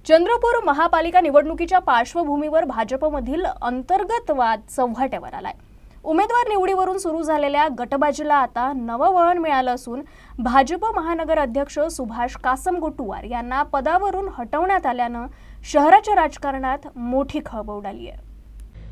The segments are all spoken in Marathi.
चंद्रपूर महापालिका निवडणुकीच्या पार्श्वभूमीवर भाजपमधील अंतर्गत वाद चव्हाट्यावर आलाय। उमेदवार निवडीवरून सुरू झालेल्या गटबाजीला आता नवं वळण मिळालं असून भाजप महानगर अध्यक्ष सुभाष कासमगोटुवार यांना पदावरून हटवण्यात आल्यानं शहराच्या राजकारणात मोठी खळबळ उडाली आहे।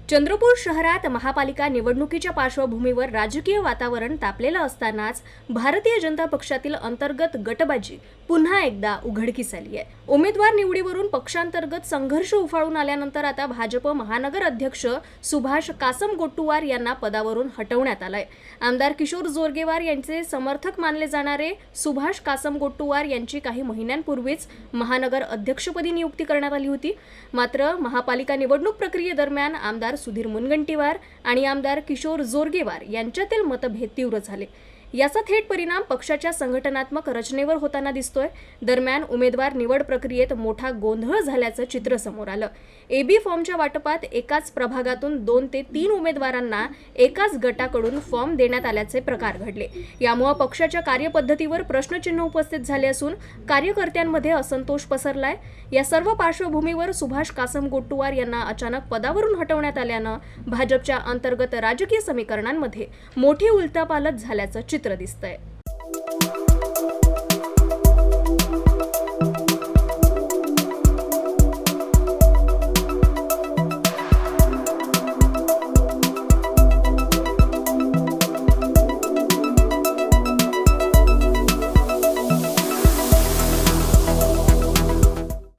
चंद्रपूर शहरात महापालिका निवडणुकीच्या पार्श्वभूमीवर राजकीय वातावरण तापलेलं असतानाच भारतीय जनता पक्षातील अंतर्गत गटबाजी पुन्हा एकदा उघडकीस आली आहे। उमेदवार निवडीवरून पक्षांतर्गत संघर्ष उफाळून आल्यानंतर आता भाजप महानगर अध्यक्ष सुभाष कासमगोटुवार यांना पदावरून हटवण्यात आलंय। आमदार किशोर जोरगेवार यांचे समर्थक मानले जाणारे सुभाष कासमगोटुवार यांची काही महिन्यांपूर्वीच महानगर अध्यक्षपदी नियुक्ती करण्यात आली होती। मात्र महापालिका निवडणूक प्रक्रियेदरम्यान आमदार सुधीर मुनगंटीवार आणि आमदार किशोर जोरगेवार यांच्यातील मतभेद तीव्र झाले। याचा थेट परिणाम पक्षाच्या संघटनात्मक रचनेवर होताना दिसतोय। दरम्यान उमेदवार निवड प्रक्रियेत मोठा गोंधळ झाल्याचं चित्र समोर आलं। एबी फॉर्मच्या वाटपात एकाच प्रभागातून 2 ते 3 उमेदवारांना एकाच गटाकडून फॉर्म देण्यात आल्याचे प्रकार घडले। यामुळे पक्षाच्या कार्यपद्धतीवर प्रश्नचिन्ह उपस्थित झाले असून कार्यकर्त्यांमध्ये असंतोष पसरलाय। या सर्व पार्श्वभूमीवर सुभाष कासमगोटुवार यांना अचानक पदावरून हटवण्यात आल्यानं भाजपच्या अंतर्गत राजकीय समीकरणांमध्ये मोठी उलथापालथ झाल्याचं चित्र दिसतंय।